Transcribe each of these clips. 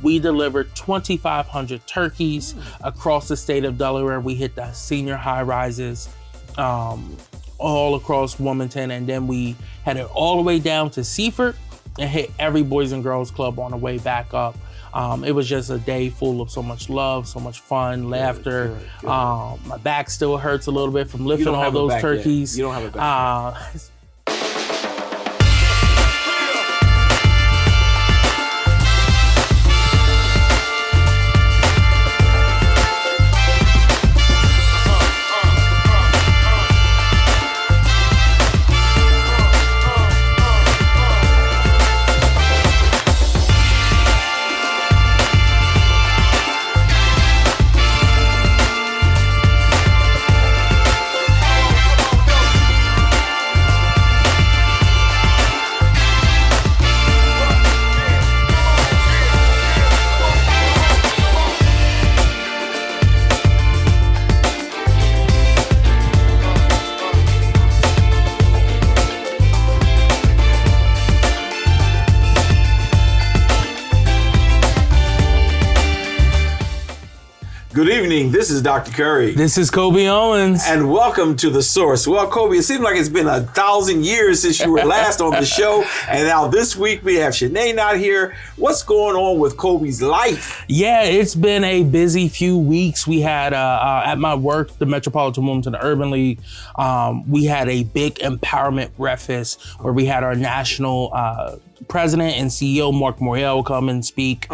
We delivered 2,500 turkeys across the state of Delaware. We hit the senior high rises all across Wilmington, and then we headed all the way down to Seaford and hit every Boys and Girls Club on the way back up. It was just a day full of so much love, so much fun, laughter. Good. My back still hurts a little bit from lifting all those turkeys. You don't have a back yet. Good evening, this is Dr. Curry. This is Kobe Owens. And welcome to The Source. Well, Kobe, it seems like it's been 1,000 years since you were last on the show. And now this week we have Shanae not here. What's going on with Kobe's life? Yeah, it's been a busy few weeks. We had, at my work, the Metropolitan Wilmington Urban League, we had a big empowerment breakfast where we had our national president and CEO Mark Morial come and speak.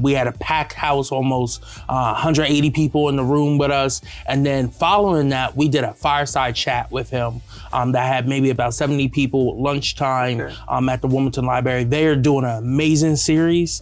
We had a packed house, almost 180 people in the room with us. And then following that, we did a fireside chat with him that had maybe about 70 people at lunchtime at the Wilmington Library. They're doing an amazing series.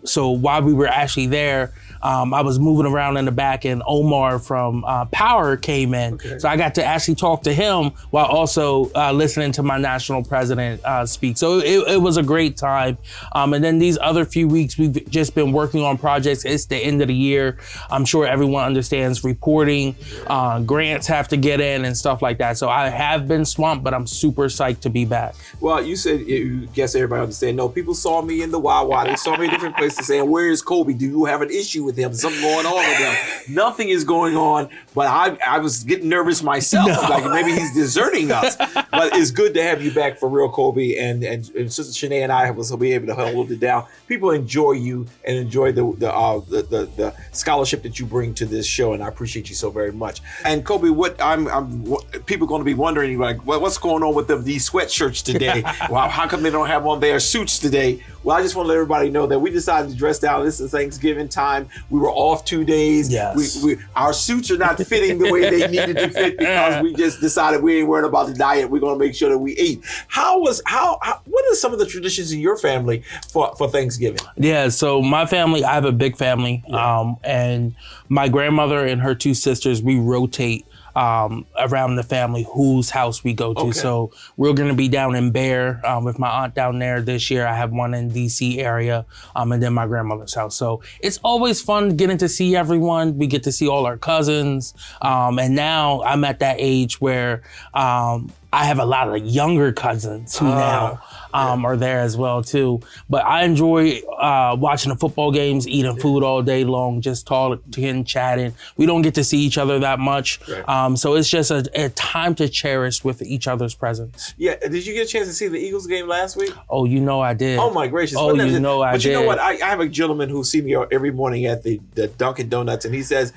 So while we were actually there, I was moving around in the back and Omar from Power came in. So I got to actually talk to him while also listening to my national president speak. So it was a great time. And then these other few weeks, we've just been working on projects. It's the end of the year. I'm sure everyone understands reporting, grants have to get in and stuff like that. So I have been swamped, but I'm super psyched to be back. Well, you said, you guess everybody understand. No, people saw me in the Wawa. They saw me in different places saying, where is Kobe? Do you have an issue with him? Something going on with him? Nothing is going on, but I was getting nervous myself. No. Like maybe he's deserting us. But it's good to have you back for real, Kobe. And Sister Shanae and I will be able to hold it down. People enjoy you and enjoy the scholarship that you bring to this show, and I appreciate you so very much. And Kobe, what people are going to be wondering, like, what's going on with these sweatshirts today? Well, how come they don't have on their suits today? Well, I just want to let everybody know that we decided to dress down. This is Thanksgiving time. We were off 2 days. Yes. Our suits are not fitting the way they needed to fit because we just decided we ain't worried about the diet. We're going to make sure that we eat. What are some of the traditions in your family for Thanksgiving? Yeah, so my family, I have a big family, and my grandmother and her 2 sisters, we rotate around the family whose house we go to. So we're going to be down in Bear with my aunt down there this year. I have one in DC area, and then my grandmother's house. So it's always fun getting to see everyone. We get to see all our cousins. And now I'm at that age where I have a lot of younger cousins who now are there as well too. But I enjoy watching the football games, eating food all day long, just talking, chatting. We don't get to see each other that much. So it's just a time to cherish with each other's presence. Yeah, did you get a chance to see the Eagles game last week? Oh, you know I did. Oh my gracious. Oh, you know I did. But you know what? I have a gentleman who sees me every morning at the Dunkin' Donuts, and he says,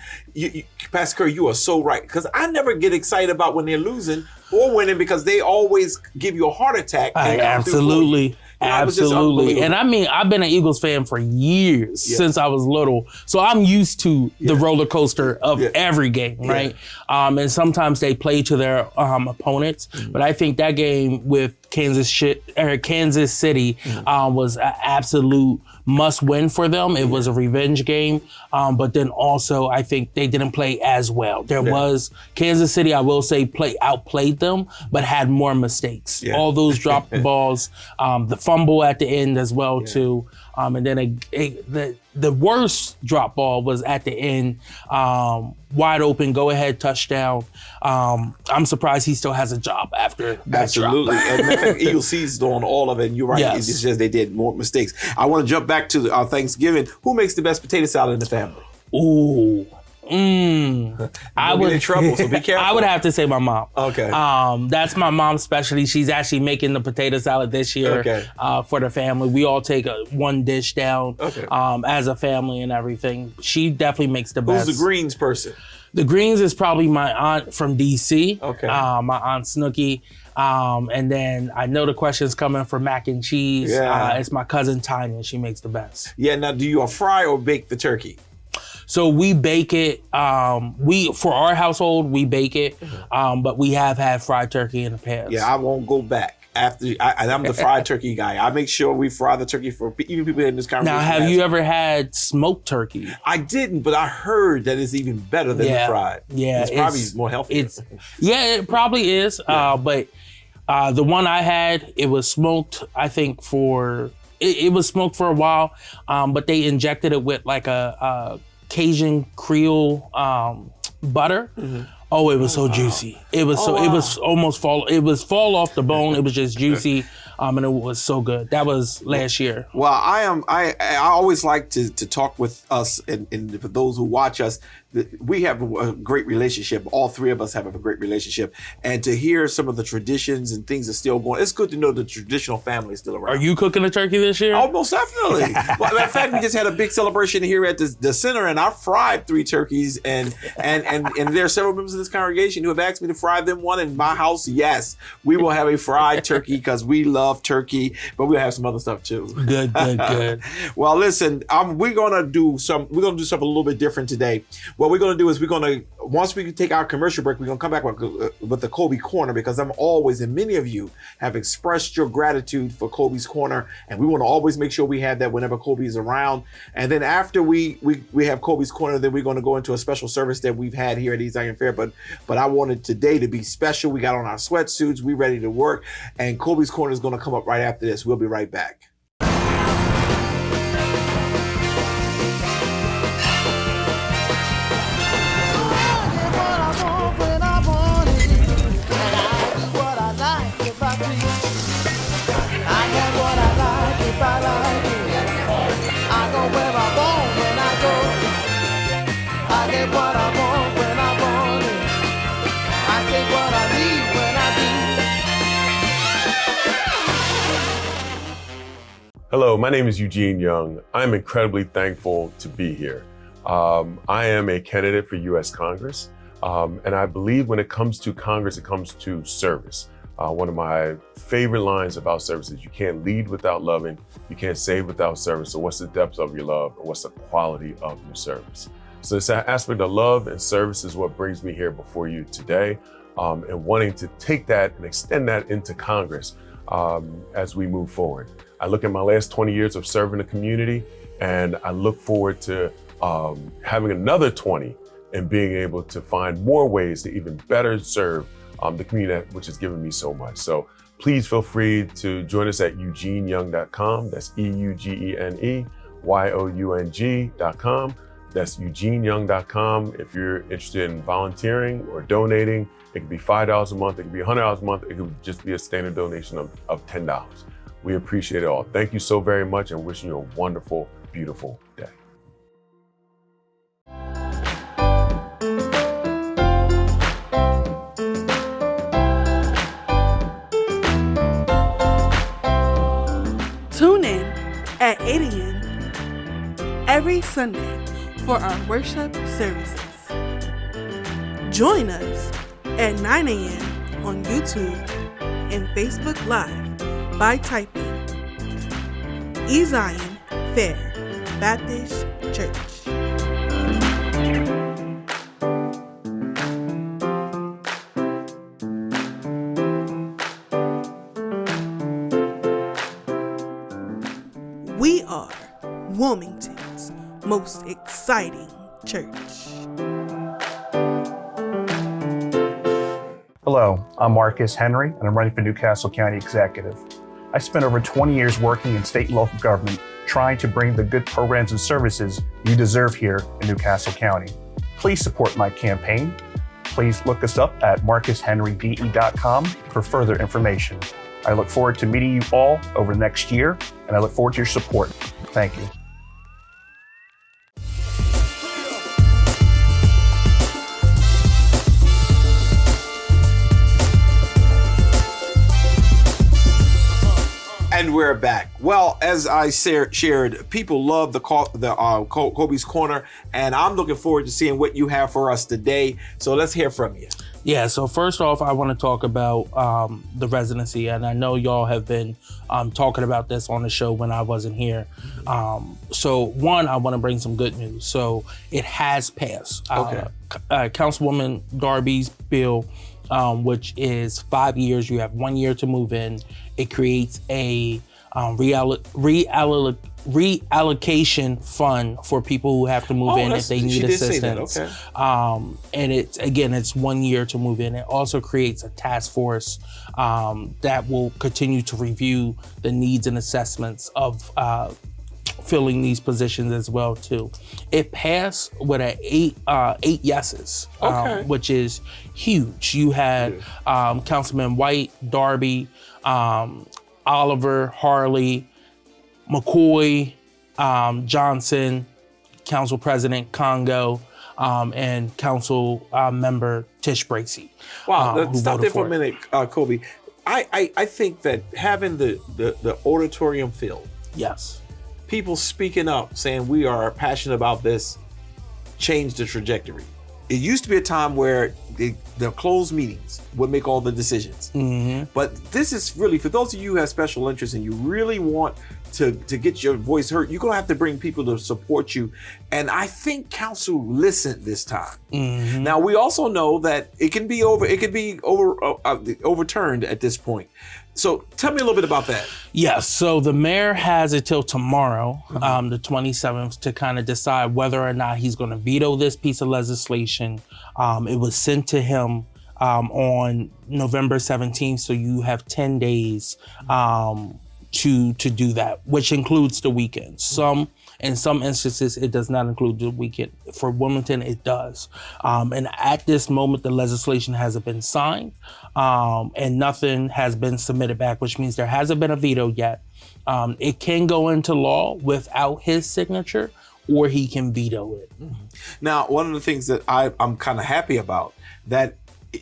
Pastor Curry, you are so right. Because I never get excited about when they're losing or winning because they always give you a heart attack. Absolutely. Absolutely. And I mean, I've been an Eagles fan for years since I was little. So I'm used to the roller coaster of every game, right? And sometimes they play to their opponents. But I think that game with Kansas City was an absolute must win for them. It was a revenge game. But then also, I think they didn't play as well. There was Kansas City, I will say, outplayed them, but had more mistakes. All those dropped balls, the fumble at the end as well, too. And then the worst drop ball was at the end, wide open, go ahead touchdown. I'm surprised he still has a job after that Absolutely. drop. And matter of fact, Eagle seized on all of it. And you're right. Yes. It's just they did more mistakes. I want to jump back to our Thanksgiving. Who makes the best potato salad in the family? Ooh. I would get in trouble, so be careful. I would have to say my mom. Okay. That's my mom's specialty. She's actually making the potato salad this year for the family. We all take one dish down as a family and everything. She definitely makes the best. Who's the greens person? The greens is probably my aunt from DC. Okay. My aunt Snooky. And then I know the question's coming for mac and cheese. Yeah. It's my cousin Tanya. She makes the best. Yeah. Now, do you fry or bake the turkey? So we bake it. For our household, we bake it. But we have had fried turkey in the past. Yeah, I won't go back. I'm the fried turkey guy. I make sure we fry the turkey for even people in this conversation. Now, have you ever had smoked turkey? I didn't, but I heard that it's even better than the fried. Yeah, it's probably more healthy. It probably is. But the one I had, it was smoked. I think it was smoked for a while, but they injected it with like a Cajun Creole butter. Oh, it was so juicy. It was it was almost fall off the bone. It was just juicy. And it was so good. That was last year. Well, I always like to talk with us and for those who watch us, we have a great relationship. All three of us have a great relationship. And to hear some of the traditions and things are still going, it's good to know the traditional family is still around. Are you cooking a turkey this year? Oh, most definitely. Well, in fact, we just had a big celebration here at the center, and I fried 3 turkeys, and there are several members of this congregation who have asked me to fry them one in my house. Yes, we will have a fried turkey because we love turkey, but we'll have some other stuff too. Good. Well, listen, we're gonna do something a little bit different today. What we're gonna do is once we take our commercial break, we're gonna come back with the Kobe Corner, because and many of you have expressed your gratitude for Kobe's Corner, and we want to always make sure we have that whenever Kobe is around. And then after we have Kobe's Corner, then we're gonna go into a special service that we've had here at East Zion Fair. But I wanted today to be special. We got on our sweatsuits, we ready to work, and Kobe's Corner is gonna come up right after this. We'll be right back. Hello, my name is Eugene Young. I'm incredibly thankful to be here. I am a candidate for U.S. Congress, and I believe when it comes to Congress, it comes to service. One of my favorite lines about service is you can't lead without loving, you can't save without service. So what's the depth of your love, or what's the quality of your service? So this aspect of love and service is what brings me here before you today, and wanting to take that and extend that into Congress as we move forward. I look at my last 20 years of serving the community, and I look forward to having another 20 and being able to find more ways to even better serve the community, which has given me so much. So please feel free to join us at eugeneyoung.com. That's EUGENEYOUNG.com. That's eugeneyoung.com. If you're interested in volunteering or donating, it could be $5 a month, it could be $100 a month, it could just be a standard donation of $10. We appreciate it all. Thank you so very much, and wishing you a wonderful, beautiful day. Tune in at 8 a.m. every Sunday for our worship services. Join us at 9 a.m. on YouTube and Facebook Live by typing East Zion Fair Baptist Church. We are Wilmington's most exciting church. Hello, I'm Marcus Henry, and I'm running for Newcastle County Executive. I spent over 20 years working in state and local government, trying to bring the good programs and services you deserve here in Newcastle County. Please support my campaign. Please look us up at marcushenryde.com for further information. I look forward to meeting you all over the next year, and I look forward to your support. Thank you. And we're back. Well, as I shared, people love the Kobe's Corner, and I'm looking forward to seeing what you have for us today. So let's hear from you. Yeah, so first off, I want to talk about the residency, and I know y'all have been talking about this on the show when I wasn't here. So one, I want to bring some good news. So it has passed. Okay. Councilwoman Darby's bill, which is 5 years. You have 1 year to move in. It creates a reallocation fund for people who have to move in if they need assistance. Okay. And it's 1 year to move in. It also creates a task force that will continue to review the needs and assessments of filling these positions as well too. It passed with eight yeses, which is huge. You had Councilman White, Darby, Oliver, Harley, McCoy, Johnson, Council President Congo, and Council member Tish Bracey. Wow, stop there for a minute, Kobe. I think that having the auditorium filled, Yes. people speaking up, saying we are passionate about this, changed the trajectory. It used to be a time where the closed meetings would make all the decisions. Mm-hmm. But this is really, for those of you who have special interests and you really want to get your voice heard, you're gonna have to bring people to support you. And I think council listened this time. Mm-hmm. Now we also know that it can be overturned at this point. So tell me a little bit about that. Yes, so the mayor has until tomorrow, the 27th, to kind of decide whether or not he's going to veto this piece of legislation. It was sent to him on November 17th, so you have 10 days to do that, which includes the weekend. In some instances, it does not include the weekend. For Wilmington, it does. And at this moment, the legislation hasn't been signed and nothing has been submitted back, which means there hasn't been a veto yet. It can go into law without his signature, or he can veto it. Now, one of the things that I'm kind of happy about, that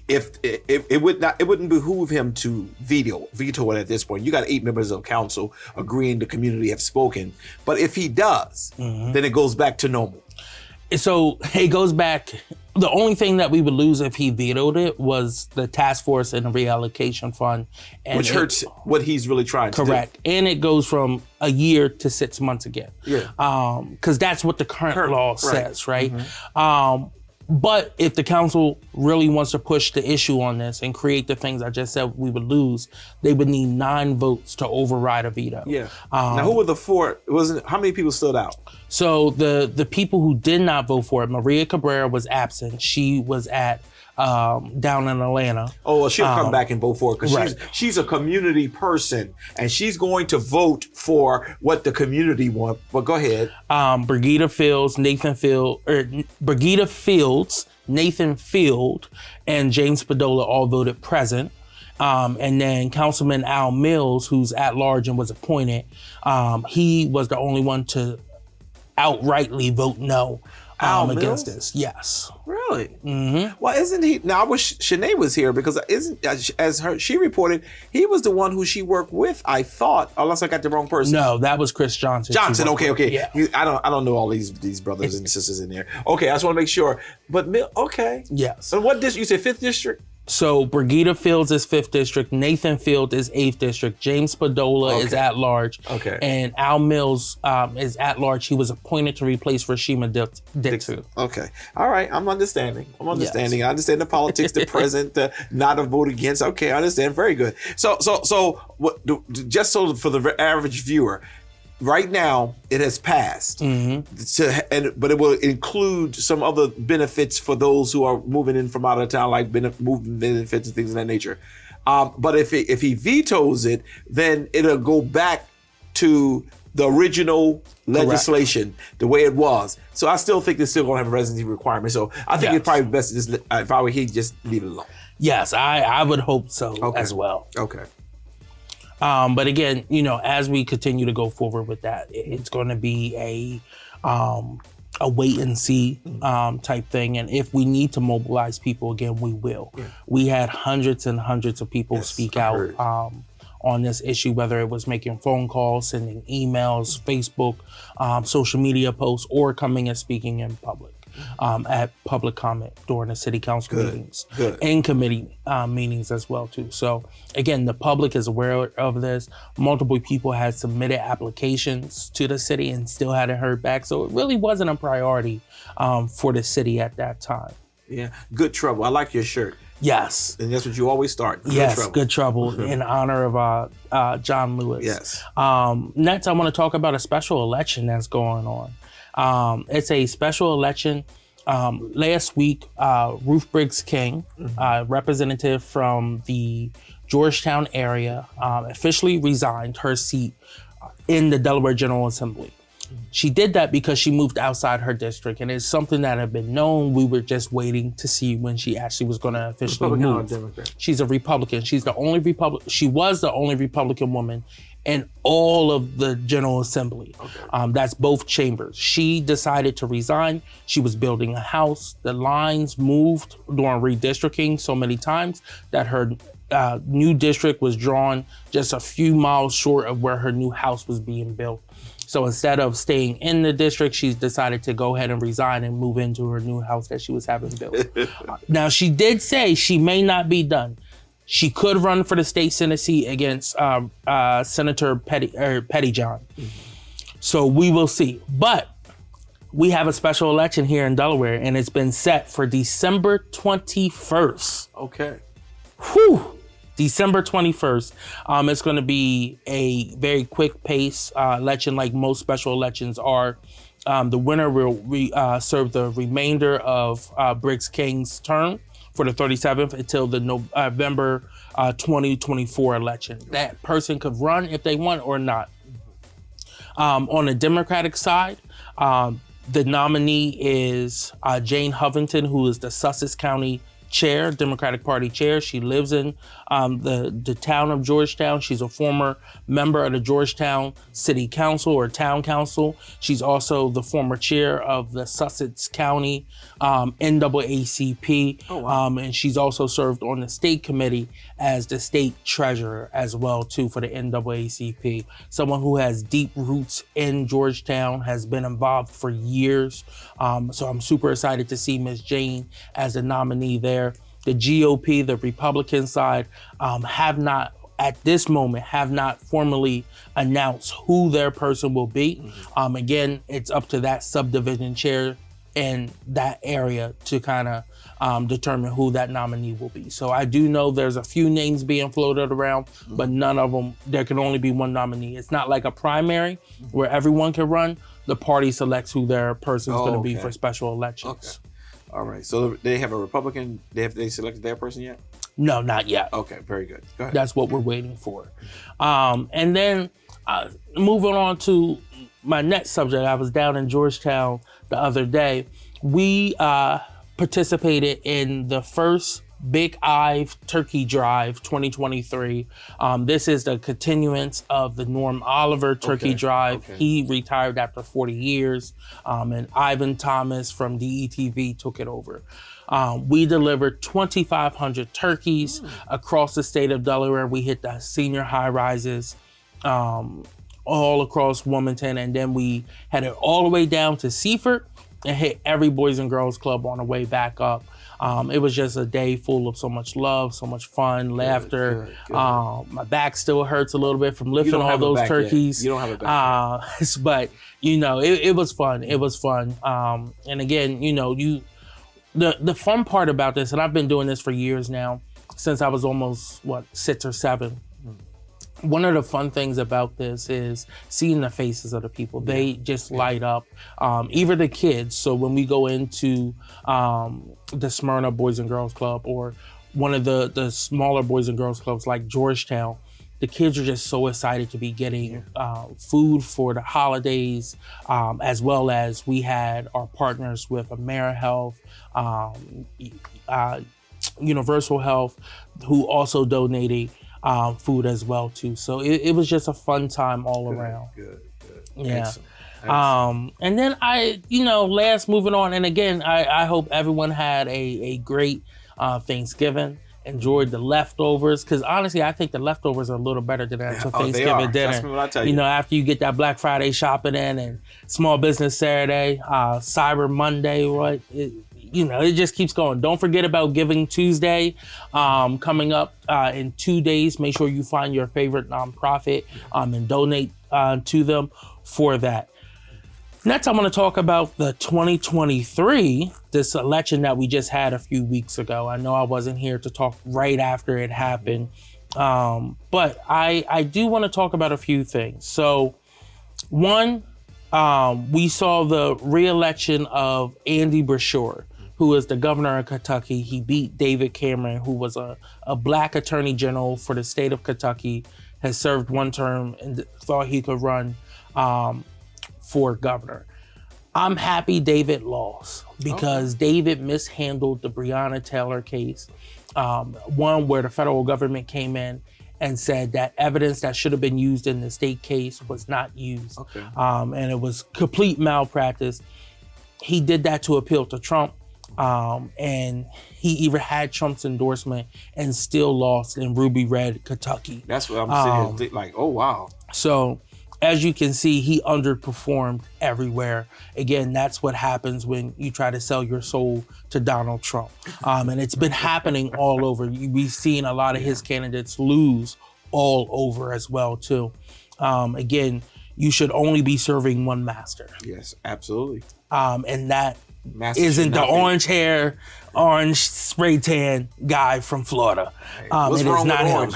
if it wouldn't behoove him to veto it at this point. You got 8 members of council agreeing the community have spoken, but if he does, then it goes back to normal. So it goes back. The only thing that we would lose if he vetoed it was the task force and the reallocation fund, and Which hurts what he's really trying to do. correct. And it goes from a year to 6 months again. Yeah. Because that's what the current law right. says, right? But if the council really wants to push the issue on this and create the things I just said we would lose, they would need 9 votes to override a veto. Yeah. Now, who were the 4? How many people stood out? So the people who did not vote for it, Maria Cabrera was absent. She was at down in Atlanta. Oh, well, she'll come back and vote for it because right. she's a community person and she's going to vote for what the community wants. But go ahead. Brigida Fields, Nathan Field, and James Spadola all voted present. And then Councilman Al Mills, who's at large and was appointed, he was the only one to outrightly vote no against this. Yes. Really? Mm-hmm. Well, isn't he? Now, I wish Shanae was here because she reported, he was the one who she worked with, I thought, unless I got the wrong person. No, that was Chris Johnson. Okay. Yeah. I don't know all these brothers and sisters in there. Okay, I just want to make sure. But okay. Yes. And what district? You said 5th district? So Brigida Fields is 5th district, Nathan Field is 8th district, James Spadola is at large, and Al Mills is at large. He was appointed to replace Rashima Dixon. Okay, all right, I'm understanding. Yes. I understand the politics, the present, the not a vote against. Okay, I understand. Very good. So what? Just so for the average viewer. Right now, it has passed, but it will include some other benefits for those who are moving in from out of town, like moving benefits and things of that nature. But if he vetoes it, then it'll go back to the original legislation, the way it was. So I still think they're still going to have a residency requirement. So I think it's probably best to just, if I were he, just leave it alone. Yes, I would hope so as well. Okay. But again, you know, as we continue to go forward with that, it's going to be a wait and see type thing. And if we need to mobilize people again, we will. Yeah. We had hundreds and hundreds of people speak out on this issue, whether it was making phone calls, sending emails, Facebook, social media posts, or coming and speaking in public at public comment during the city council meetings and committee meetings as well too. So again, the public is aware of this. Multiple people had submitted applications to the city and still hadn't heard back. So it really wasn't a priority for the city at that time. Yeah, good trouble. I like your shirt. Yes. And that's what you always start. Good trouble in honor of John Lewis. Yes. Next, I want to talk about a special election that's going on. It's a special election. Last week, Ruth Briggs King, representative from the Georgetown area, officially resigned her seat in the Delaware General Assembly. She did that because she moved outside her district, and it's something that had been known. We were just waiting to see when she actually was going to officially move. She's a Republican. She was the only Republican woman in all of the General Assembly. That's both chambers. She decided to resign. She was building a house. The lines moved during redistricting so many times that her new district was drawn just a few miles short of where her new house was being built. So instead of staying in the district, she's decided to go ahead and resign and move into her new house that she was having built. Now, she did say she may not be done. She could run for the state Senate seat against Senator Pettyjohn. So we will see. But we have a special election here in Delaware, and it's been set for December 21st. Okay. Whew. December 21st. It's going to be a very quick pace election, like most special elections are. The winner will serve the remainder of Briggs King's term for the 37th until the November 2024 election. That person could run if they want or not. On the Democratic side, the nominee is Jane Hovington, who is the Sussex County chair, Democratic Party chair. She lives in the town of Georgetown. She's a former member of the Georgetown City Council or Town Council. She's also the former chair of the Sussex County NAACP. Oh, wow. And she's also served on the state committee as the state treasurer as well too for the NAACP. Someone who has deep roots in Georgetown, has been involved for years. So I'm super excited to see Ms. Jane as the nominee there. The GOP, the Republican side, have not formally announced who their person will be. Again, it's up to that subdivision chair in that area to kind of determine who that nominee will be. So I do know there's a few names being floated around, but none of them, there can only be one nominee. It's not like a primary where everyone can run. The party selects who their person's going to be for special elections. Okay. All right. So they have a Republican. They selected their person yet? No, not yet. Okay. Very good. Go ahead. That's what we're waiting for. And then moving on to my next subject, I was down in Georgetown the other day. We participated in the first Big Ive Turkey Drive 2023. This is the continuance of the Norm Oliver Turkey Drive. He retired after 40 years, and Ivan Thomas from DETV took it over. We delivered 2,500 turkeys across the state of Delaware. We hit the senior high rises all across Wilmington, and then we headed all the way down to Seaford and hit every Boys and Girls Club on the way back up. It was just a day full of so much love, so much fun, laughter. Good. My back still hurts a little bit from lifting all those turkeys. You don't have a back yet. But, you know, it was fun. It was fun. And again, you know, the fun part about this, and I've been doing this for years now, since I was almost, 6 or 7. One of the fun things about this is seeing the faces of the people. They just light up, even the kids. So when we go into the Smyrna Boys and Girls Club or one of the smaller Boys and Girls Clubs like Georgetown, the kids are just so excited to be getting food for the holidays, as well as we had our partners with AmeriHealth, Universal Health, who also donated food as well too. So it was just a fun time all around. Good. Yeah. Excellent. And then moving on. And again, I hope everyone had a great Thanksgiving. Enjoyed the leftovers, because honestly, I think the leftovers are a little better than actual Thanksgiving dinner. That's what I tell you. After you get that Black Friday shopping in, and Small Business Saturday, Cyber Monday, it just keeps going. Don't forget about Giving Tuesday coming up in 2 days. Make sure you find your favorite nonprofit and donate to them for that. Next, I'm going to talk about the 2023, this election that we just had a few weeks ago. I know I wasn't here to talk right after it happened, but I do want to talk about a few things. So, one, we saw the re-election of Andy Beshear, who is the governor of Kentucky. He beat David Cameron, who was a black attorney general for the state of Kentucky, has served one term and thought he could run for governor. I'm happy David lost, because David mishandled the Breonna Taylor case, one where the federal government came in and said that evidence that should have been used in the state case was not used, and it was complete malpractice. He did that to appeal to Trump, and he even had Trump's endorsement and still lost in Ruby Red, Kentucky. That's what I'm sitting here like, oh wow. So, as you can see, he underperformed everywhere. Again, that's what happens when you try to sell your soul to Donald Trump. And it's been happening all over. We've seen a lot of his candidates lose all over as well, too. Again, you should only be serving one master. Yes, absolutely. And that Master isn't the orange hair, orange spray tan guy from Florida. What's it wrong is not with him. orange?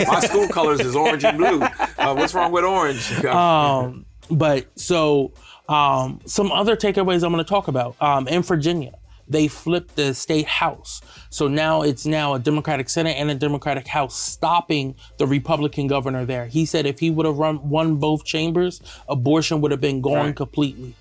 My school colors is orange and blue. What's wrong with orange? Some other takeaways I'm going to talk about. In Virginia, they flipped the state house. So now it's a Democratic Senate and a Democratic House, stopping the Republican governor there. He said if he would have won both chambers, abortion would have been gone completely.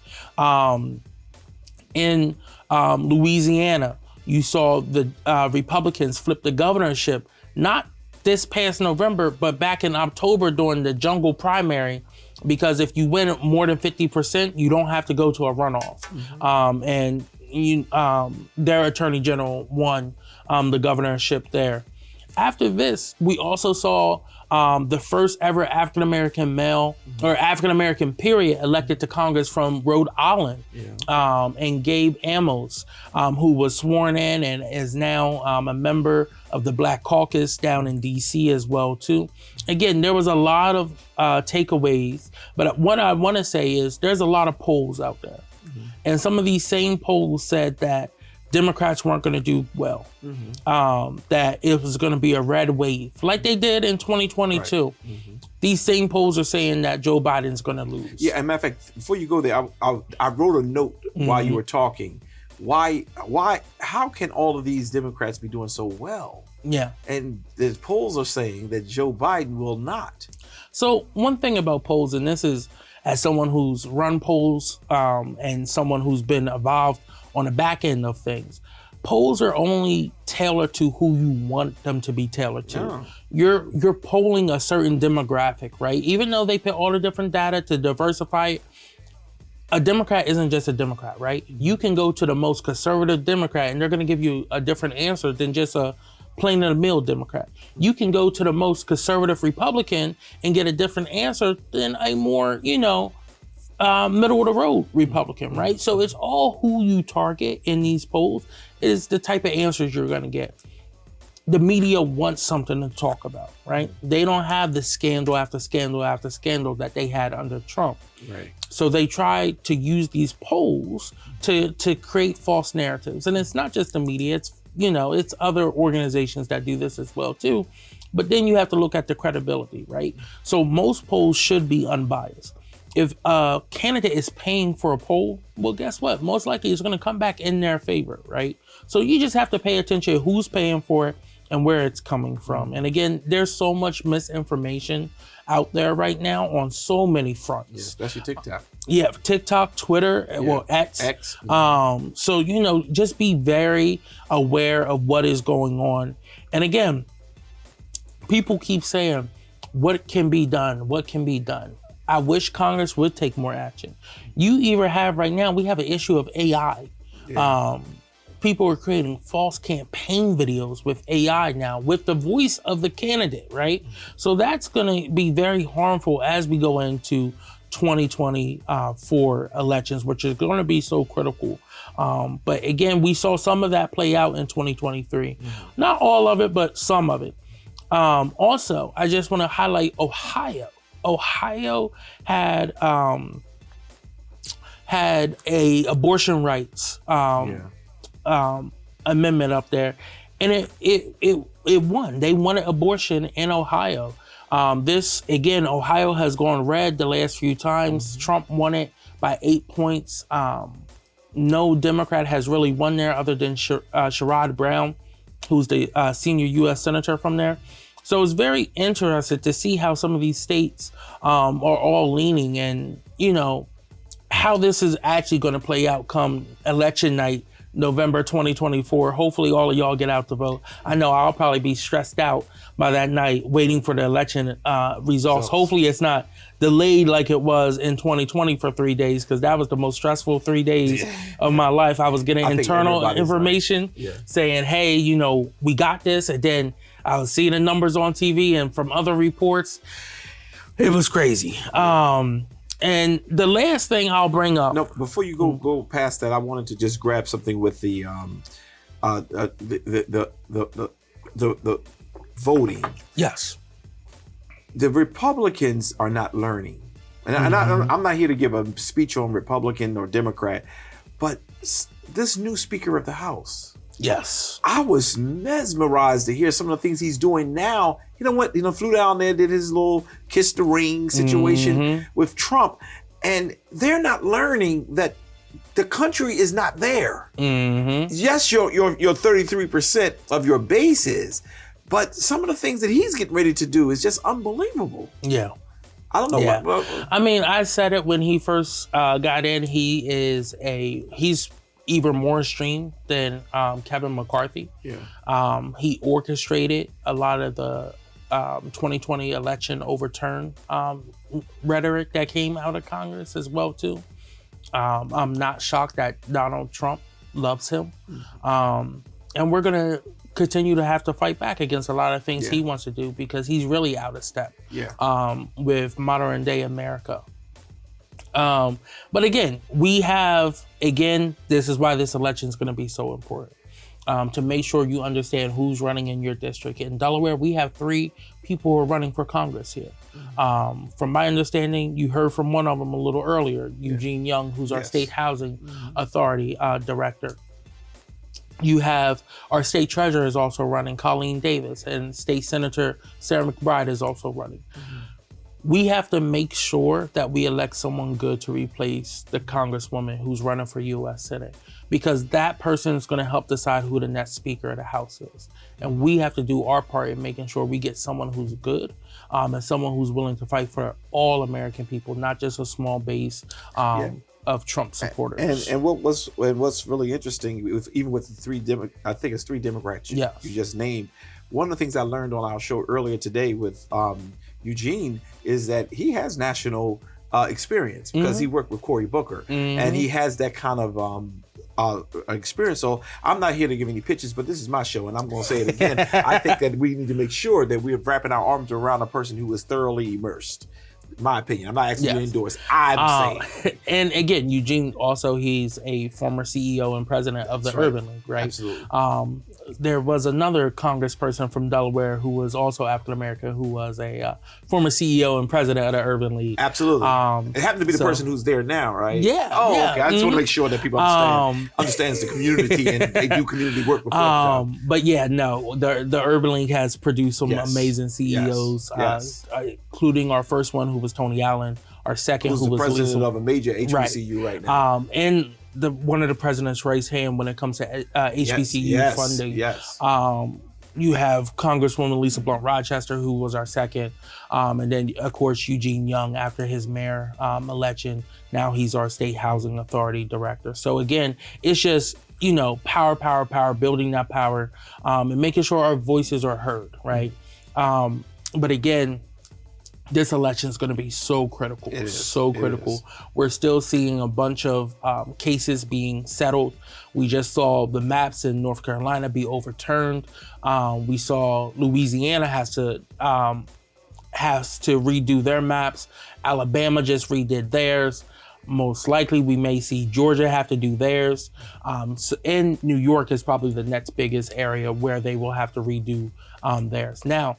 In Louisiana, you saw the Republicans flip the governorship, not this past November, but back in October during the jungle primary, because if you win more than 50%, you don't have to go to a runoff. And their attorney general won the governorship there. After this, we also saw the first ever African-American male, or African-American period, elected to Congress from Rhode Island, and Gabe Amos, who was sworn in and is now a member of the Black Caucus down in DC as well too. Again, there was a lot of takeaways, but what I want to say is there's a lot of polls out there. And some of these same polls said that Democrats weren't going to do well, that it was going to be a red wave like they did in 2022. Right. These same polls are saying that Joe Biden's going to lose. Yeah, as a matter of fact, before you go there, I wrote a note while you were talking. Why, how can all of these Democrats be doing so well? Yeah. And the polls are saying that Joe Biden will not. So one thing about polls, and this is as someone who's run polls and someone who's been involved on the back end of things, polls are only tailored to who you want them to be tailored to. Yeah. You're polling a certain demographic, right? Even though they put all the different data to diversify it, a Democrat isn't just a Democrat, right? You can go to the most conservative Democrat and they're going to give you a different answer than just a plain and mill Democrat. You can go to the most conservative Republican and get a different answer than a more, middle of the road Republican, right? So it's all who you target in these polls is the type of answers you're going to get. The media wants something to talk about, right? They don't have the scandal after scandal after scandal that they had under Trump. Right. So they try to use these polls to create false narratives. And it's not just the media, it's other organizations that do this as well too. But then you have to look at the credibility, right? So most polls should be unbiased. If a candidate is paying for a poll, well, guess what? Most likely it's going to come back in their favor, right? So you just have to pay attention to who's paying for it and where it's coming from. And again, there's so much misinformation out there right now on so many fronts. Yeah, especially TikTok. Yeah, TikTok, Twitter, well, X. So, you know, just be very aware of what is going on. And again, people keep saying, what can be done? What can be done? I wish Congress would take more action. You even have right now, we have an issue of AI. People are creating false campaign videos with AI now with the voice of the candidate, right? So that's going to be very harmful as we go into 2024 elections, which is going to be so critical. But again, we saw some of that play out in 2023. Not all of it, but some of it. Also, I just want to highlight Ohio. Ohio had a abortion rights amendment up there, and it won. They wanted abortion in Ohio. This again, Ohio has gone red the last few times. Trump won it by 8 points. No Democrat has really won there other than Sherrod Brown, who's the senior U.S. senator from there. So it's very interesting to see how some of these states are all leaning, and you know how this is actually going to play out come election night, November 2024. Hopefully all of y'all get out to vote. I know I'll probably be stressed out by that night waiting for the election results. Hopefully it's not delayed like it was in 2020 for 3 days, because that was the most stressful 3 days of my life. I was getting internal information saying, hey, you know, we got this. And then I was seeing the numbers on TV and from other reports. It was crazy. And the last thing I'll bring up. No, before you go past that, I wanted to just grab something with the voting. Yes. The Republicans are not learning, and I'm not here to give a speech on Republican or Democrat, but this new Speaker of the House. Yes. I was mesmerized to hear some of the things he's doing now. You know what? Flew down there, did his little kiss the ring situation with Trump. And they're not learning that the country is not there. Yes, your 33% of your base is, but some of the things that he's getting ready to do is just unbelievable. Yeah. I don't know. Yeah. What, I mean, I said it when he first got in. He's even more extreme than Kevin McCarthy. Yeah. He orchestrated a lot of the 2020 election overturn rhetoric that came out of Congress as well too. I'm not shocked that Donald Trump loves him. And we're gonna continue to have to fight back against a lot of things he wants to do, because he's really out of step with modern day America. But again, this is why this election is going to be so important, to make sure you understand who's running in your district. In Delaware, we have 3 people who are running for Congress here. From my understanding, you heard from one of them a little earlier, Eugene Young, who's our state housing authority director. You have our state treasurer is also running, Colleen Davis, and state senator Sarah McBride is also running. We have to make sure that we elect someone good to replace the congresswoman who's running for U.S. Senate, because that person is going to help decide who the next Speaker of the House is. And we have to do our part in making sure we get someone who's good and someone who's willing to fight for all American people, not just a small base of Trump supporters. And what's really interesting, even with the I think it's 3 Democrats you just named. One of the things I learned on our show earlier today with Eugene is that he has national experience, because he worked with Cory Booker, and he has that kind of experience. So I'm not here to give any pitches, but this is my show, and I'm going to say it again. I think that we need to make sure that we're wrapping our arms around a person who is thoroughly immersed. My opinion. I'm not asking you to endorse. I'm saying. And again, Eugene also, he's a former CEO and president of the Urban League, right? Absolutely. There was another congressperson from Delaware who was also African American, who was a former CEO and president of the Urban League. Absolutely. It happened to be the person who's there now, right? Yeah. Oh, okay. I just want to make sure that people understands the community and they do community work before. But yeah, no, the Urban League has produced some amazing CEOs, including our first one, who was Tony Allen, our second, who was the president of a major HBCU right now. And one of the president's right hand when it comes to HBCU funding. You have Congresswoman Lisa Blunt Rochester, who was our second. And then, of course, Eugene Young after his mayor election. Now he's our state housing authority director. So again, it's just, power, building that power, and making sure our voices are heard, right? But again, this election is going to be so critical, so critical. We're still seeing a bunch of cases being settled. We just saw the maps in North Carolina be overturned. We saw Louisiana has to redo their maps. Alabama just redid theirs. Most likely, we may see Georgia have to do theirs. And New York is probably the next biggest area where they will have to redo theirs. Now,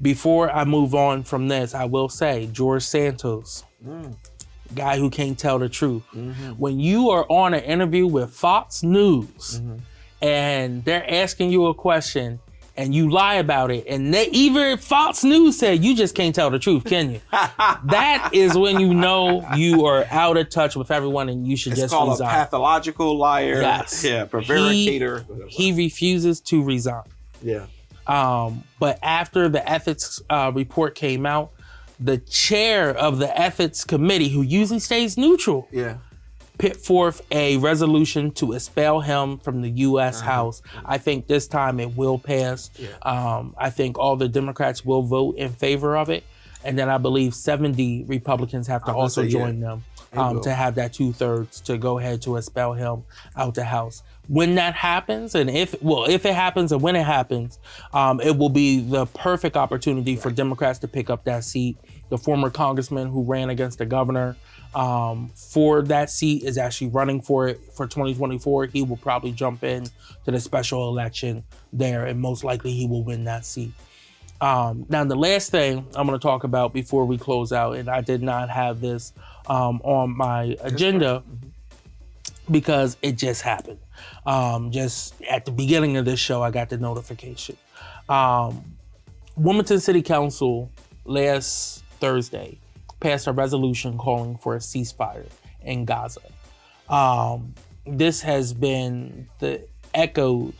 before I move on from this, I will say George Santos, guy who can't tell the truth. When you are on an interview with Fox News and they're asking you a question and you lie about it, and even Fox News said you just can't tell the truth, can you? That is when you know you are out of touch with everyone and you should just resign. It's called a pathological liar. Yes. Yeah, prevaricator. He refuses to resign. Yeah. But after the ethics report came out, the chair of the ethics committee, who usually stays neutral, put forth a resolution to expel him from the U.S. House. I think this time it will pass. I think all the Democrats will vote in favor of it. And then I believe 70 Republicans have to also join them to have that 2/3 to go ahead to expel him out the House. When that happens, and if it happens and when it happens, it will be the perfect opportunity for Democrats to pick up that seat. The former congressman who ran against the governor for that seat is actually running for it for 2024. He will probably jump in to the special election there, and most likely he will win that seat. Now, the last thing I'm going to talk about before we close out, and I did not have this on my agenda because it just happened. Just at the beginning of this show, I got the notification. Wilmington City Council last Thursday passed a resolution calling for a ceasefire in Gaza. This has been echoed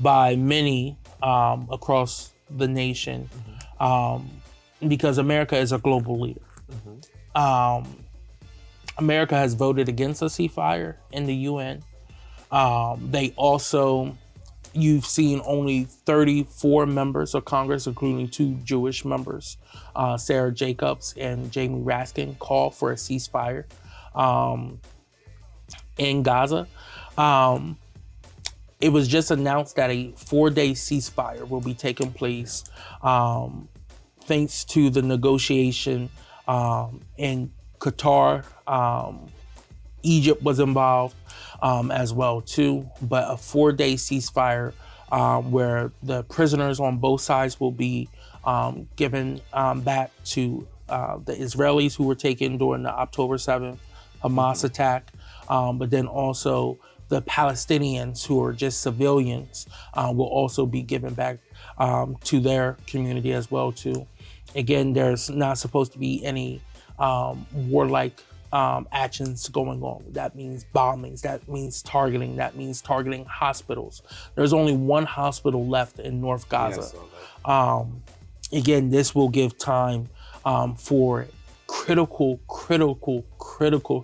by many across the nation because America is a global leader. America has voted against a ceasefire in the UN. You've seen only 34 members of Congress, including 2 Jewish members, Sarah Jacobs and Jamie Raskin, call for a ceasefire in Gaza. It was just announced that a 4-day ceasefire will be taking place thanks to the negotiation in Qatar. Egypt was involved as well too, but a 4-day ceasefire where the prisoners on both sides will be given back to the Israelis who were taken during the October 7th Hamas attack, but then also the Palestinians who are just civilians will also be given back to their community as well too. Again, there's not supposed to be any warlike actions going on. That means bombings, that means targeting hospitals. There's only one hospital left in North Gaza. Again, this will give time for critical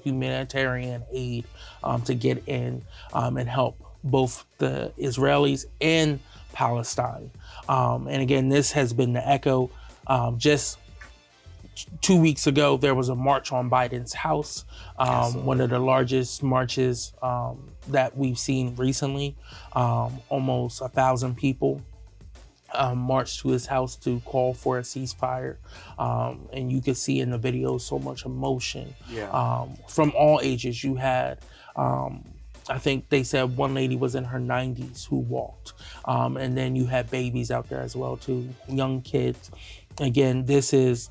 humanitarian aid to get in and help both the Israelis and Palestine. And again, this has been the echo. Just 2 weeks ago, there was a march on Biden's house, one of the largest marches that we've seen recently. Almost 1,000 people marched to his house to call for a ceasefire. And you could see in the video so much emotion from all ages. You had, I think they said one lady was in her 90s who walked. And then you had babies out there as well too, young kids. Again, this is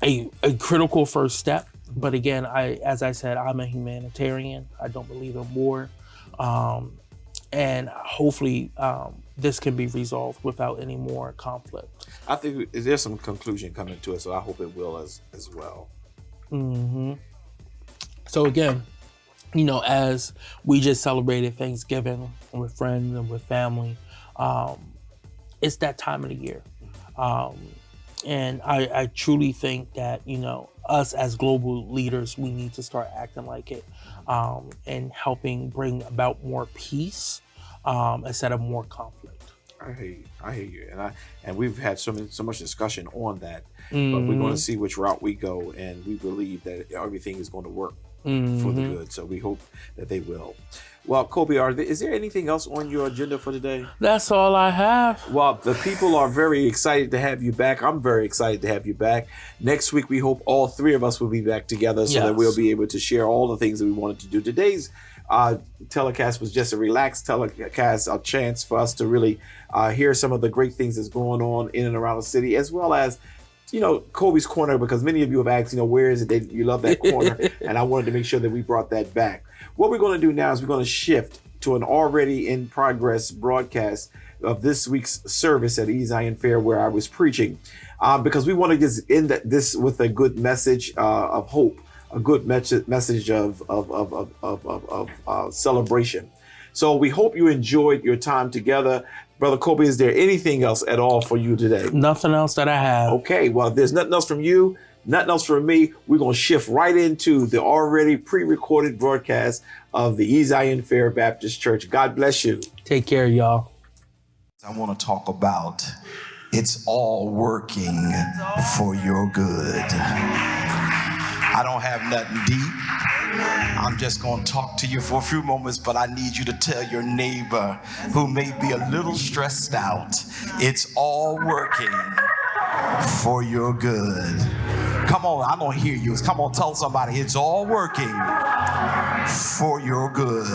a critical first step. But again, as I said, I'm a humanitarian. I don't believe in war. And hopefully this can be resolved without any more conflict. I think there's some conclusion coming to it, so I hope it will as well. So again, as we just celebrated Thanksgiving with friends and with family, it's that time of the year. And I truly think that, us as global leaders, we need to start acting like it, and helping bring about more peace instead of more conflict. I hear you, and we've had so much discussion on that, but we're going to see which route we go, and we believe that everything is going to work for the good. So we hope that they will. Well, Kobe, is there anything else on your agenda for today? That's all I have. Well, the people are very excited to have you back. I'm very excited to have you back. Next week, we hope all three of us will be back together so that we'll be able to share all the things that we wanted to do. Today's telecast was just a relaxed telecast, a chance for us to really hear some of the great things that's going on in and around the city, as well as Kobe's Corner, because many of you have asked, where is it that you love that corner? And I wanted to make sure that we brought that back. What we're going to do now is we're going to shift to an already in progress broadcast of this week's service at Zion Fair, where I was preaching, because we want to just end this with a good message of hope, a good message of celebration. So we hope you enjoyed your time together. Brother Kobe, is there anything else at all for you today? Nothing else that I have. Okay, well, if there's nothing else from you, nothing else from me, we're going to shift right into the already pre-recorded broadcast of the Zion Fair Baptist Church. God bless you. Take care, y'all. I want to talk about it's all working for your good. I don't have nothing deep. I'm just going to talk to you for a few moments, but I need you to tell your neighbor who may be a little stressed out, it's all working for your good. Come on, I don't hear you. Come on, tell somebody it's all working for your good.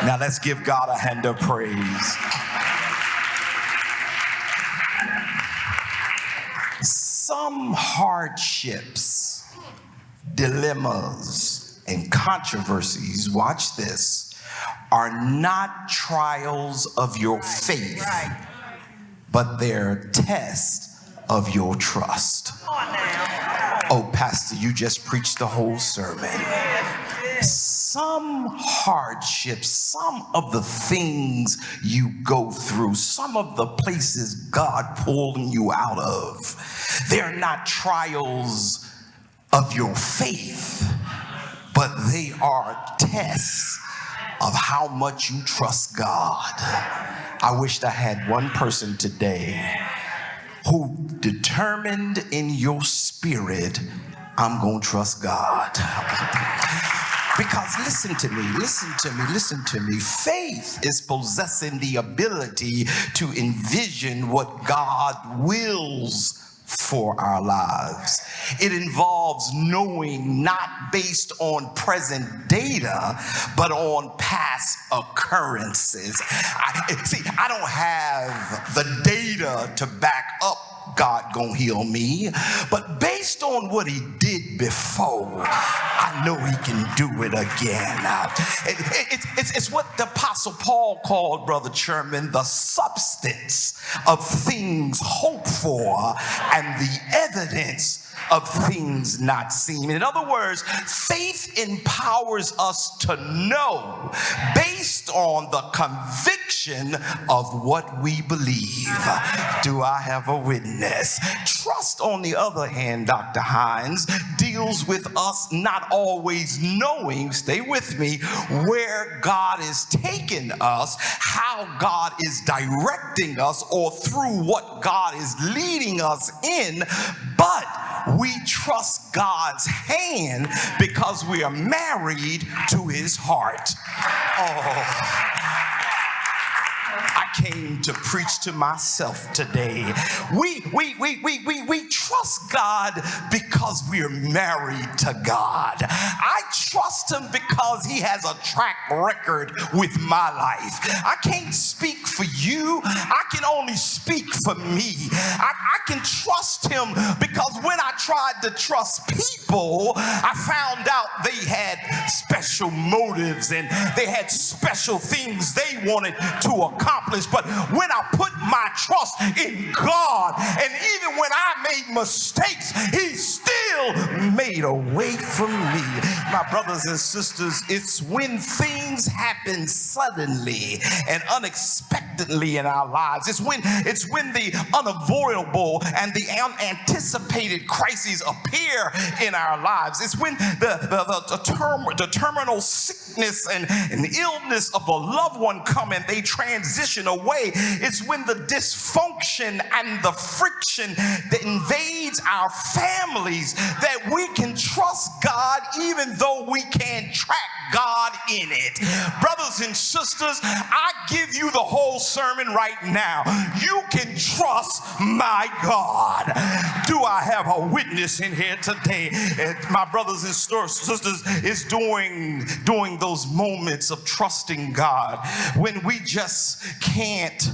Now let's give God a hand of praise. Some hardships, dilemmas, and controversies, watch this, are not trials of your faith, but they're tests of your trust. Oh, Pastor, you just preached the whole sermon. Some hardships, some of the things you go through, some of the places God pulling you out of, they're not trials of your faith, but they are tests of how much you trust God. I wished I had one person today who determined in your spirit, I'm going to trust God. Because listen to me. Faith is possessing the ability to envision what God wills for our lives. It involves knowing not based on present data, but on past occurrences. I don't have the data to back up God gonna heal me, but based on what he did before, I know he can do it again. It's what the Apostle Paul called, Brother Sherman, the substance of things hoped for and the evidence of things not seen. In other words, faith empowers us to know based on the conviction of what we believe. Do I have a witness? Trust, on the other hand, Dr. Hines, deals with us not always knowing, stay with me, where God is taking us, how God is directing us, or through what God is leading us in, but we trust God's hand because we are married to his heart. Oh, I came to preach to myself today. We trust God because we're married to God. I trust him because he has a track record with my life. I can't speak for you. I can only speak for me. I can trust him because when I tried to trust people, I found out they had special motives and they had special things they wanted to accomplish. But when I put my my trust in God. And even when I made mistakes, he still made a way for me. My brothers and sisters, it's when things happen suddenly and unexpectedly in our lives. It's when the unavoidable and the unanticipated crises appear in our lives. It's when the terminal sickness and illness of a loved one come and they transition away. It's when the dysfunction and the friction that invades our families that we can trust God even though we can't track God in it. Brothers and sisters, I give you the whole sermon right now. You can trust my God. Do I have a witness in here today? My brothers and sisters, is during those moments of trusting God when we just can't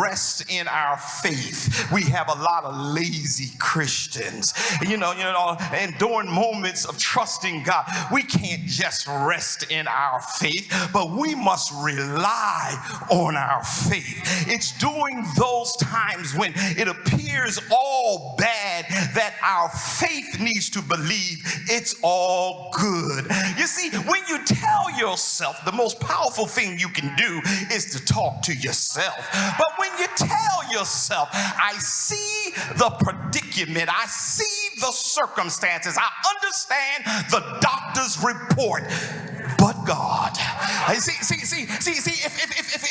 rest in our faith. We have a lot of lazy Christians, and during moments of trusting God, we can't just rest in our faith, but we must rely on our faith. It's during those times when it appears all bad that our faith needs to believe it's all good. You see, when you tell yourself, the most powerful thing you can do is to talk to yourself. But when you tell yourself, I see the predicament, I see the circumstances, I understand the doctor's report, but God. See,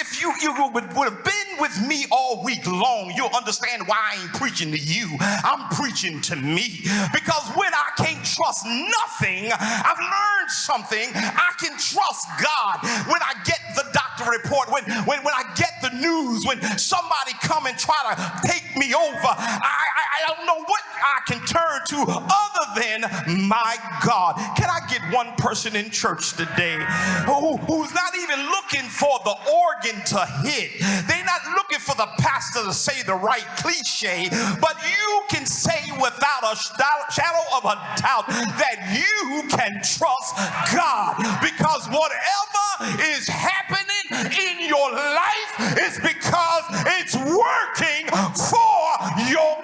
if you would have been with me all week long, you'll understand why I ain't preaching to you. I'm preaching to me. Because when I can't trust nothing, I've learned something. I can trust God. When I get the doctor report, when I get the news, when somebody come and try to take me over, I don't know what I can turn to other than my God. Can I get one person in church today who's not even looking for the organ to hit? They're not looking for the pastor to say the right cliche, but you can say without a shadow of a doubt that you can trust God, because whatever is happening in your life is because it's working for your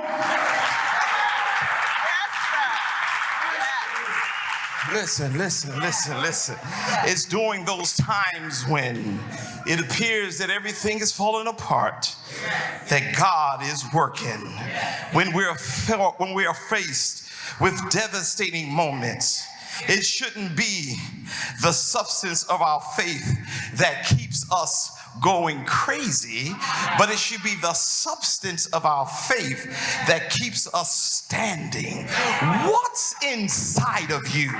Listen. It's during those times when it appears that everything is falling apart that God is working. When we are faced with devastating moments, it shouldn't be the substance of our faith that keeps us going crazy, but it should be the substance of our faith that keeps us standing. What's inside of you?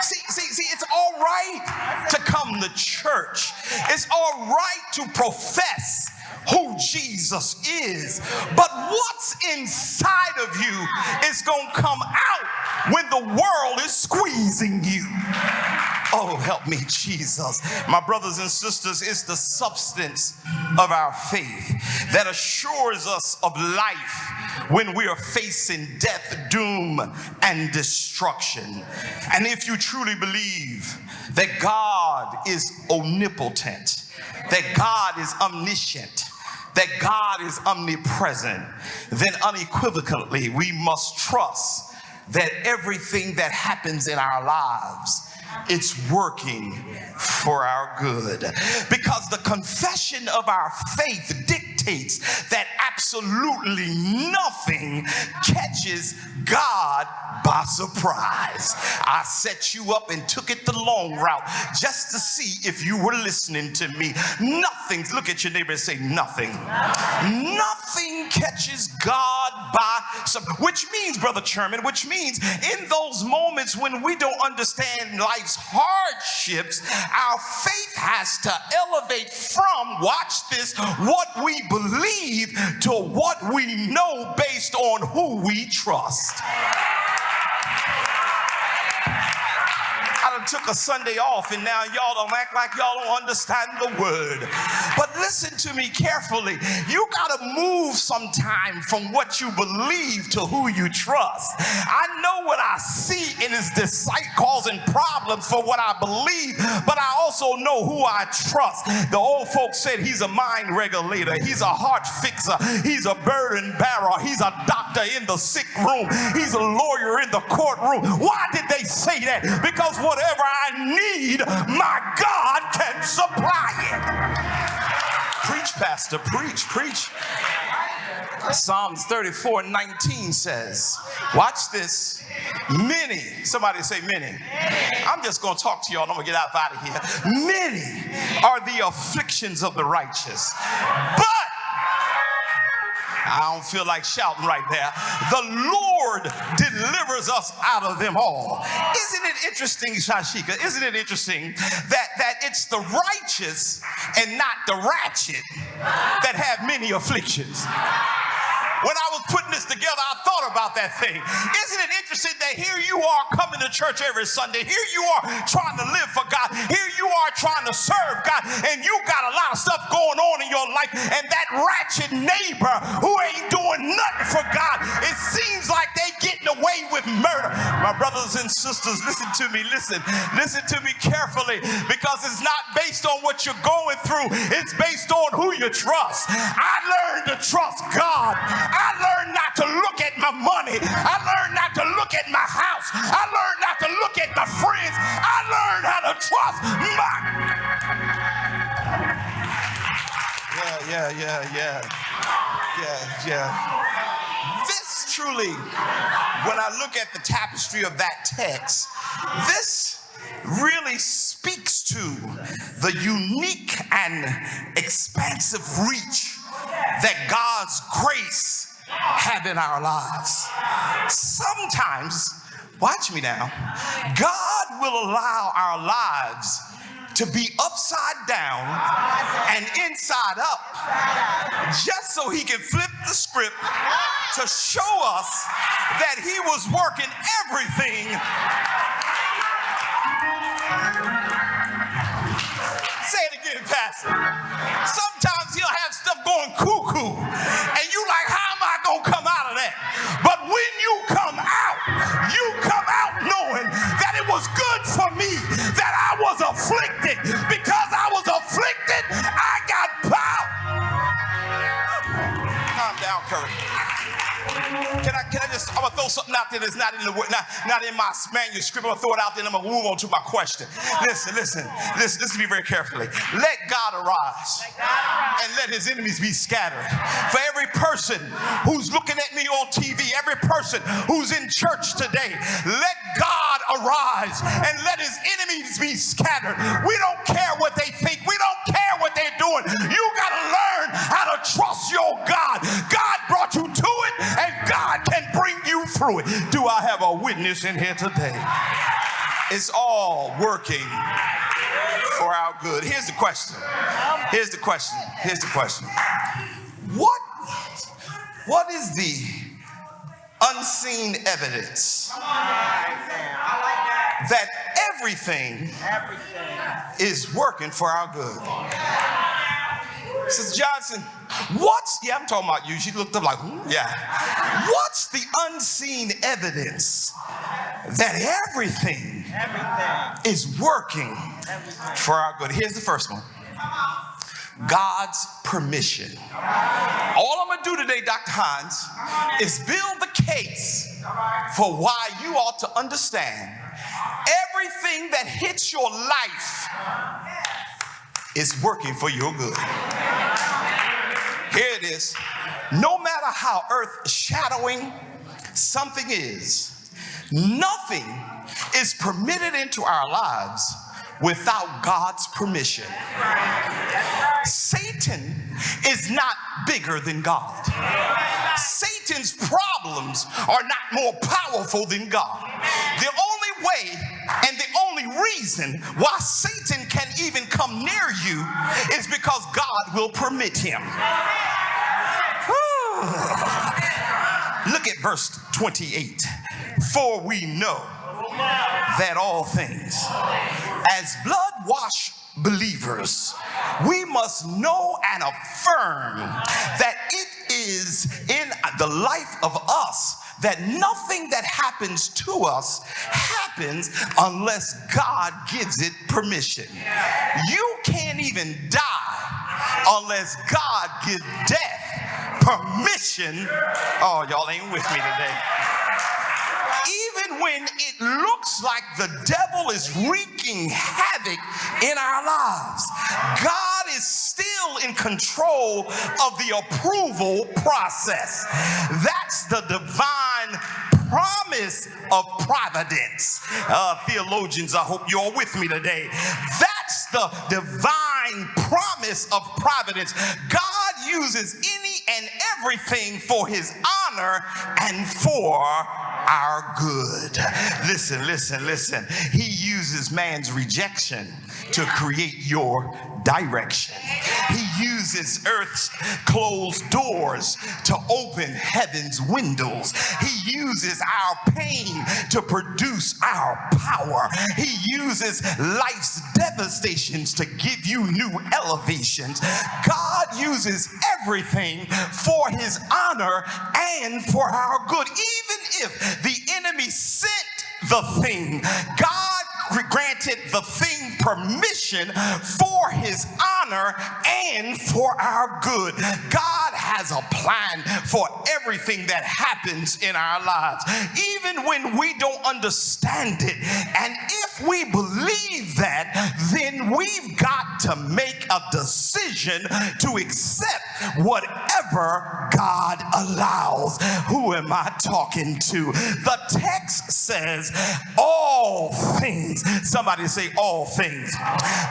See, it's all right to come to church. It's all right to profess who Jesus is, but what's inside of you is going to come out when the world is squeezing you. Oh, help me, Jesus. My brothers and sisters, it's the substance of our faith that assures us of life when we are facing death, doom, and destruction. And if you truly believe that God is omnipotent, that God is omniscient, that God is omnipresent, then unequivocally we must trust that everything that happens in our lives, it's working for our good. Because the confession of our faith dictates that absolutely nothing catches God by surprise. I set you up and took it the long route just to see if you were listening to me. Nothing, look at your neighbor and say nothing. Nothing catches God by surprise. Which means, Brother Sherman, in those moments when we don't understand life's hardships, our faith has to elevate from, watch this, what we believe to what we know based on who we trust. I done took a Sunday off and now y'all don't act like y'all don't understand the word. But listen to me carefully. You got to move sometime from what you believe to who you trust. I know what I see in his disciple causing problems for what I believe, but I also know who I trust. The old folks said he's a mind regulator. He's a heart fixer. He's a burden bearer. He's a doctor in the sick room. He's a lawyer in the courtroom. Why did they say that? Because whatever I need, my God can supply it. Preach, Pastor, preach. Psalms 34:19 says, watch this, many, somebody say many. I'm just going to talk to y'all and I'm going to get out of here. Many are the afflictions of the righteous, but I don't feel like shouting right there. The Lord delivers us out of them all. Isn't it interesting, Shashika? Isn't it interesting that it's the righteous and not the ratchet that have many afflictions? When I was putting this together, I thought about that thing. Isn't it interesting that here you are coming to church every Sunday. Here you are trying to live for God. Here you are trying to serve God. And you got a lot of stuff going on in your life. And that ratchet neighbor who ain't doing nothing for God, it seems like they getting away with murder. My brothers and sisters, listen to me. Listen to me carefully, because it's not based on what you're going through. It's based on who you trust. I learned to trust God. I learned not to look at my money. I learned not to look at my house. I learned not to look at my friends. I learned how to trust my... Yeah. This truly, when I look at the tapestry of that text, this really speaks to the unique and expansive reach that God's grace have in our lives. Sometimes, watch me now, God will allow our lives to be upside down and inside up just so he can flip the script to show us that he was working everything. Say it again, Pastor. Sometimes he'll have stuff going cuckoo, and you like, how am I going to come out of that? But when you come out knowing that it was good for me, that I was afflicted. Because I was afflicted, I got power. Calm down, Curry. Can I just, I'm going to throw something out there that's not in the not in my manuscript. I'm going to throw it out there and I'm going to move on to my question. Listen to me very carefully. Let God arise and let his enemies be scattered. For every person who's looking at me on TV, every person who's in church today, let God arise and let his enemies be scattered. We don't care what they think. We don't care what they're doing. You got to learn how to trust your God. God brought you to it, and God can bring you through it. Do I have a witness in here today? It's all working for our good. Here's the question. What is the unseen evidence that everything is working for our good? Sister Johnson, I'm talking about you. She looked up like, yeah. What's the unseen evidence that everything is working for our good? Here's the first one. God's permission. All I'm going to do today, Dr. Hines, is build the case for why you ought to understand everything that hits your life is working for your good. Here it is. No matter how earth-shadowing something is, nothing is permitted into our lives without God's permission. Satan is not bigger than God. Satan's problems are not more powerful than God. The only way and the only reason why Satan can even come near you is because God will permit him. Look at verse 28. For we know that all things, as blood-washed believers, we must know and affirm that it is in the life of us that nothing that happens to us happens unless God gives it permission. You can't even die unless God gives death permission. Oh, y'all ain't with me today. Even when it looks like the devil is wreaking havoc in our lives, God is still in control of the approval process. That's the divine promise of providence. Theologians, I hope you're with me today. That's the divine promise of providence. God uses any and everything for his honor and for our good. Listen, listen, listen. He uses man's rejection to create your direction. He uses earth's closed doors to open heaven's windows. He uses our pain to produce our power. He uses life's devastations to give you new elevations. God uses everything for his honor and for our good. Even if the enemy sent the thing, God granted the thing permission for his honor and for our good. God has a plan for everything that happens in our lives, even when we don't understand it. And if we believe that, then we've got to make a decision to accept whatever God allows. Who am I talking to? The text says all things. Somebody say all things.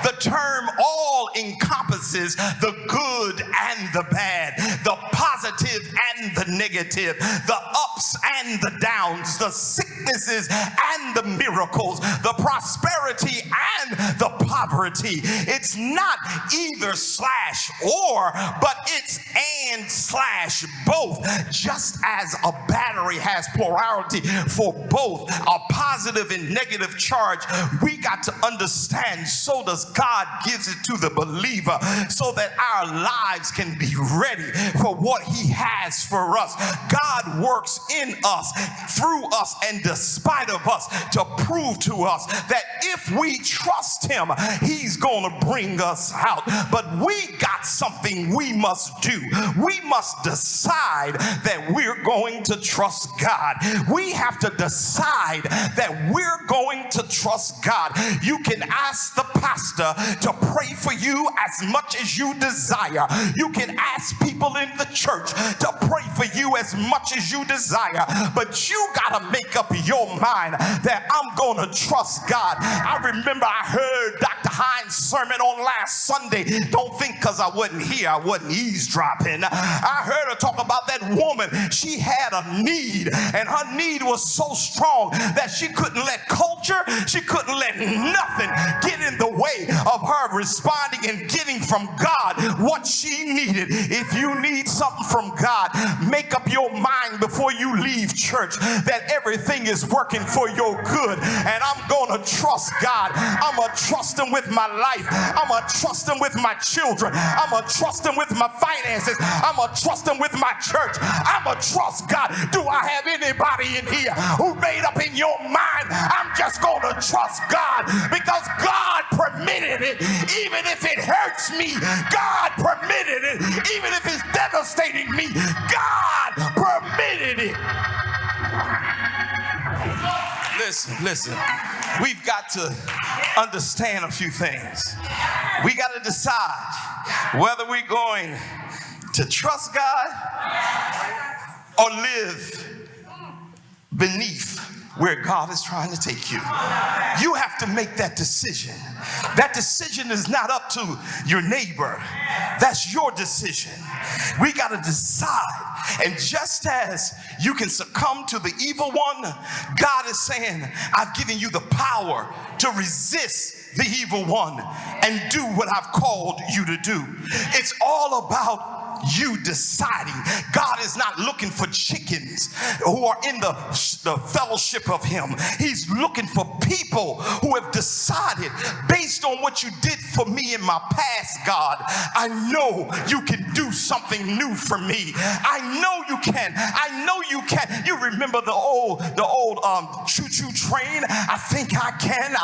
The term all encompasses the good and the bad, the positive and the negative, the ups and the downs, the sicknesses and the miracles, the prosperity and the poverty. It's not either slash or, but it's and slash both. Just as a battery has plurality for both, a positive and negative charge, we got to understand, so does God gives it to the believer, so that our lives can be ready for what he has for us. God works in us, through us, and despite of us to prove to us that if we trust him, he's going to bring us out. But we got something we must do. We must decide that we're going to trust God. We have to decide that we're going to trust God. You can ask the pastor to pray for you as much as you desire. You can ask people in the church to pray for you as much as you desire. But you got to make up your mind that I'm going to trust God. I remember I heard Dr. Hines' sermon on last Sunday. Don't think because I wasn't here, I wasn't eavesdropping. I heard her talk about that woman. She had a need, and her need was so strong that she couldn't let culture, she couldn't let nothing get in the way of her responding and getting from God what she needed. If you need something from God, make up your mind before you leave church that everything is working for your good. And I'm going to trust God. I'm going to trust him with my life. I'm going to trust him with my children. I'm going to trust him with my finances. I'm going to trust him with my church. I'm going to trust God. Do I have anybody in here who made up in your mind, I'm just going to trust God because God permitted it, even if it hurts me. God permitted it, even if it's devastating me. God permitted it. Listen. We've got to understand a few things. We got to decide whether we're going to trust God or live beneath where God is trying to take you. You have to make that decision. That decision is not up to your neighbor. That's your decision. We got to decide. And just as you can succumb to the evil one, God is saying, I've given you the power to resist the evil one and do what I've called you to do. It's all about you deciding. God is not looking for chickens who are in the fellowship of him. He's looking for people who have decided, based on what you did for me in my past, God, I know you can do something new for me. I know you can. I know you can. You remember the old choo-choo train? I think I can.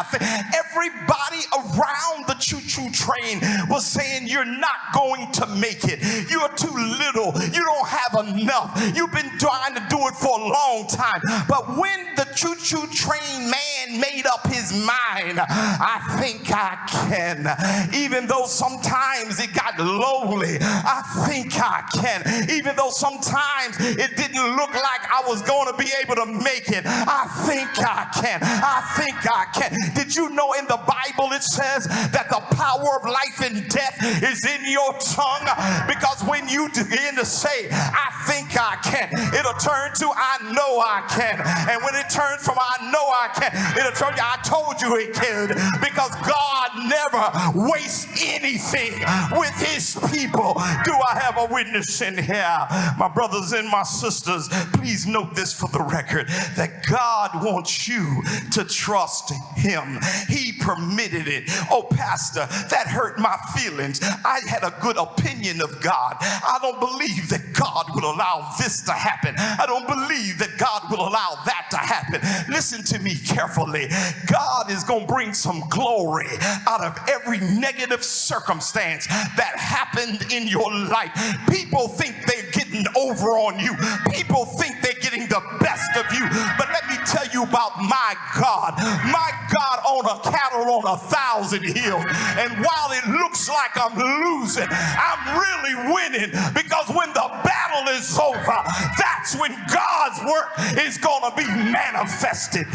Everybody around the choo-choo train was saying, you're not going to make it. You're too little. You don't have enough. You've been trying to do it for a long time. But when the choo-choo train man made up his mind, I think I can. Even though sometimes it got lonely, I think I can. Even though sometimes it didn't look like I was going to be able to make it, I think I can. I think I can. Did you know in the Bible it says that the power of life and death is in your tongue? Because when you begin to say, I think I can, it'll turn to I know I can. And when it turns from I know I can, it'll turn to I told you it can. Because God never wastes anything with his people. Do I have a witness in here? My brothers and my sisters, please note this for the record, that God wants you to trust him. He permitted it. Oh, Pastor, that hurt my feelings. I had a good opinion of God. I don't believe that God will allow this to happen. I don't believe that God will allow that to happen. Listen to me carefully. God is going to bring some glory out of every negative circumstance that happened in your life. People think they're getting over on you. People think they're getting the best of you. But let me tell you about my God. My God own a cattle on 1,000 hills. And while it looks like I'm losing, I'm really winning, because when the battle is over, that's when God's work is going to be manifested.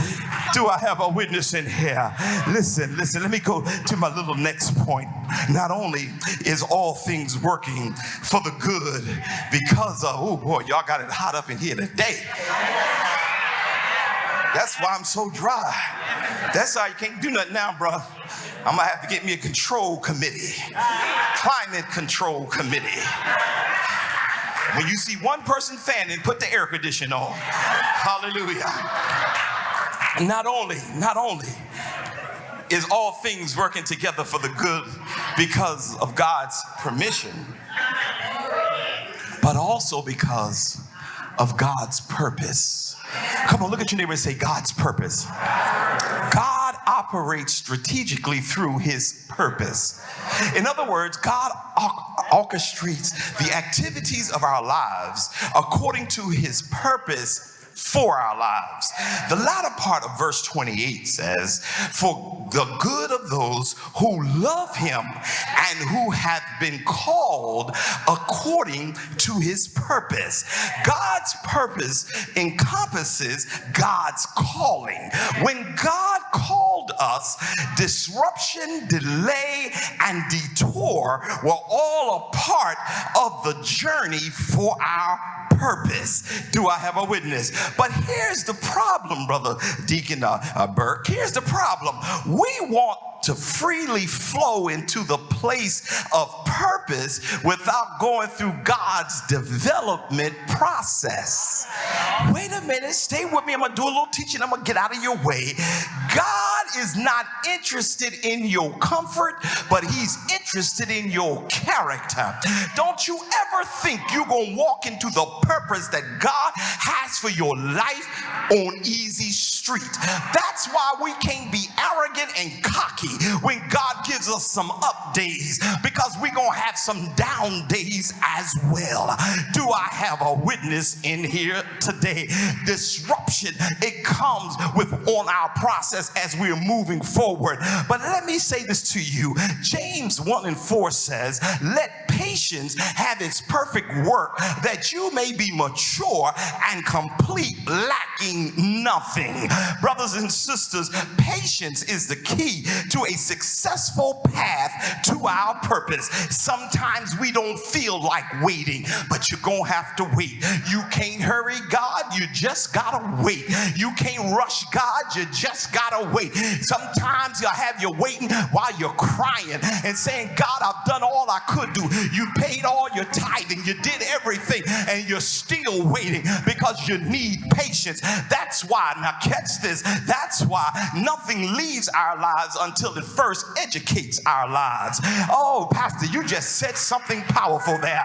Do I have a witness in here? Listen, let me go to my little next point. Not only is all things working for the good because of, oh boy, y'all got it hot up in here today. That's why I'm so dry. That's why you can't do nothing now, bro. I'm gonna have to get me a control committee, climate control committee. When you see one person fanning, put the air conditioner on. Hallelujah. Not only is all things working together for the good because of God's permission, but also because of God's purpose. Come on, look at your neighbor and say, God's purpose. God operates strategically through his purpose. In other words, God orchestrates the activities of our lives according to his purpose for our lives. The latter part of verse 28 says, for the good of those who love him and who have been called according to his purpose. God's purpose encompasses God's calling. When God called us, disruption, delay, and detour were all a part of the journey for our purpose. Do I have a witness? But here's the problem, Brother Deacon Burke. Here's the problem. We want to freely flow into the place of purpose without going through God's development process. Wait a minute, stay with me. I'm going to do a little teaching. I'm going to get out of your way. God is not interested in your comfort, but he's interested in your character. Don't you ever think you're going to walk into the purpose that God has for your life on easy street. That's why we can't be arrogant and cocky when God gives us some up days, because we're going to have some down days as well. Do I have a witness in here today? Disruption, it comes with on our process as we're moving forward. But let me say this to you. James 1:4 says, let patience have its perfect work, that you may be mature and complete, lacking nothing. Brothers and sisters, patience is the key to a successful path to our purpose. Sometimes we don't feel like waiting, but you're gonna have to wait. You can't hurry God, you just gotta wait. You can't rush God, you just gotta wait. Sometimes you'll have you waiting while you're crying and saying, God, I've done all I could do. You paid all your tithing. You did everything, and you're still waiting because you need patience. That's why, now catch this, that's why nothing leaves our lives until it first educates our lives. Oh, Pastor, you just said something powerful there.